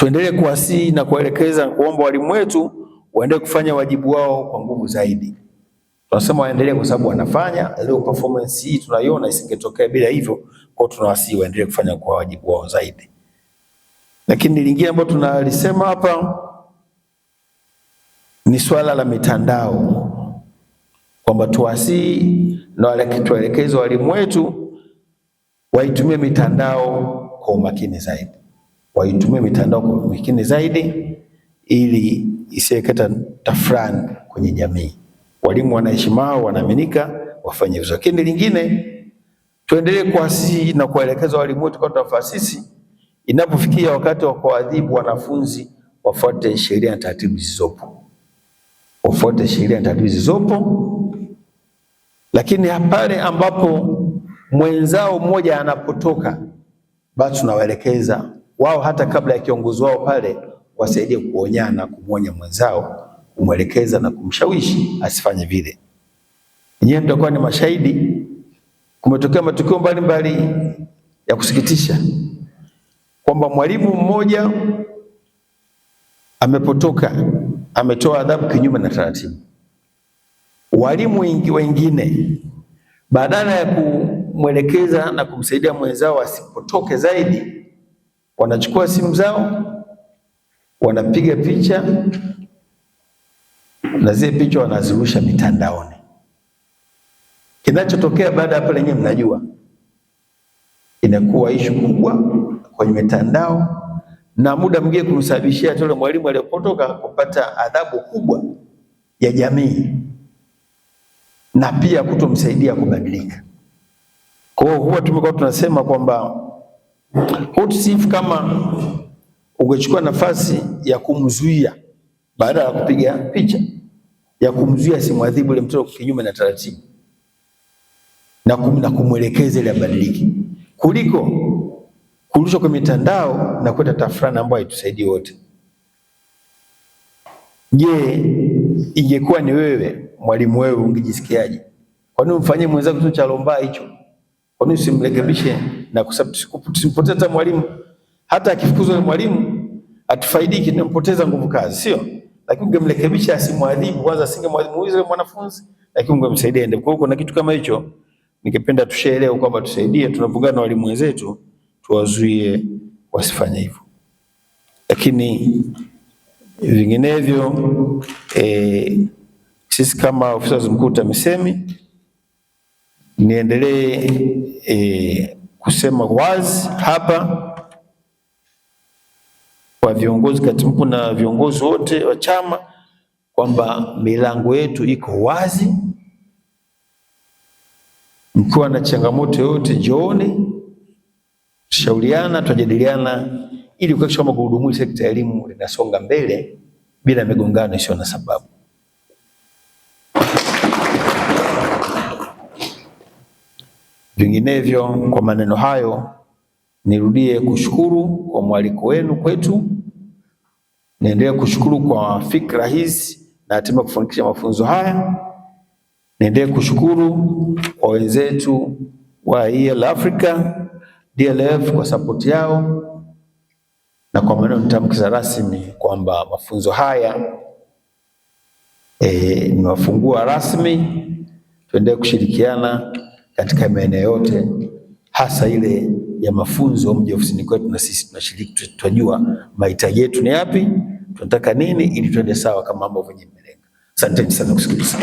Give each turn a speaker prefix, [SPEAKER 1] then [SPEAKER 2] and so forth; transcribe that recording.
[SPEAKER 1] tuendelee kuwasihi na kuelekeza, kuomba walimu wetu waendelee kufanya wajibu wao kwa nguvu zaidi. Tunasema waendelee kwa sababu wanafanya. Leo performance hii tunaiona, isingetokea bila hivyo. Kwa tunawasihi waendelee kufanya kwa wajibu wao zaidi. Lakini lingine ambalo tunalisema hapa ni swala la mitandao, kwamba tuwasihi na tuelekeze walimu wetu waitumie mitandao kwa umakini zaidi, waitumie mitandao kwa umakini zaidi ili isilete tafrani kwenye jamii. Walimu wanaheshimiwa, wanaaminika, wafanye vizuri. Lakini lingine, tuendelee kuwasihi na kuelekeza walimu wetu kwa taasisi, inapofikia wakati wa kuadhibu wanafunzi wafuate sheria na taratibu zilizopo, wafuate sheria na taratibu zilizopo. Lakini pale ambapo mwenzao mmoja anapotoka, basi tunawaelekeza wao, hata kabla ya kiongozi wao pale, wasaidie kuonyana, kumwonya mwenzao, kumwelekeza na kumshawishi asifanye vile. Nyinyi mtakuwa ni mashahidi, kumetokea matukio mbalimbali ya kusikitisha kwamba mwalimu mmoja amepotoka, ametoa adhabu kinyume na taratibu. Walimu wengine badala ya kumwelekeza na kumsaidia mwenzao asipotoke zaidi, wanachukua simu zao, wanapiga picha na zile picha wanazirusha mitandaoni. Kinachotokea baada hapo lenyewe mnajua, inakuwa ishu kubwa kwenye mitandao, na muda mwingine kumsababishia yule mwalimu aliyepotoka kupata adhabu kubwa ya jamii, na pia kutomsaidia kubadilika. Kwa hiyo huwa tumekuwa tunasema kwamba hutusifu kama ungechukua nafasi ya kumzuia baada ya kupiga picha, ya kumzuia simwadhibu ile mtoto kinyume na taratibu, na kumwelekeza ile abadilike, kuliko kurusha kwa mitandao na kuleta tafrani ambayo haitusaidii wote. Je, ingekuwa ni wewe mwalimu, wewe ungejisikiaje? Kwa nini umfanyie mwenzako kitu cha lomba hicho? Kwa nini usimrekebishe? Na kwa sababu tusimpoteza mwalimu, hata akifukuzwa mwalimu atufaidiki, tunampoteza nguvu kazi, sio? Lakini ungemrekebisha, asimwadhibu kwanza, asingemwadhibu yule mwanafunzi, lakini ungemsaidia ende. Kwa hiyo kuna kitu kama hicho ningependa tushaelewe kwamba tusaidie, tunapongana na walimu wenzetu, tuwazuie wasifanye hivyo. Lakini vinginevyo sisi kama ofisa mkuu TAMISEMI niendelee kusema wazi hapa kwa viongozi, katibu mkuu na viongozi wote wa chama, kwamba milango yetu iko wazi. Mkiwa na changamoto yote njooni, tushauriana, tujadiliana ili kuhakikisha kwamba gurudumu sekta ya elimu linasonga mbele bila migongano isiyo na sababu. Vinginevyo, kwa maneno hayo, nirudie kushukuru kwa mwaliko wenu kwetu. Niendelee kushukuru kwa fikra hizi na hatimaye kufanikisha mafunzo haya. Niendelee kushukuru kwa wenzetu wa EL Africa, DLF kwa support yao, na kwa maneno nitamkiza rasmi kwamba mafunzo haya ni mafungua rasmi. Tuendelee kushirikiana katika maeneo yote, hasa ile ya mafunzo mje ofisini kwetu, na sisi tunashiriki, tutajua mahitaji yetu ni yapi, tunataka nini, ili tuende sawa kama ambavyo nyinyi mmelenga. Asanteni sana kusikiliza.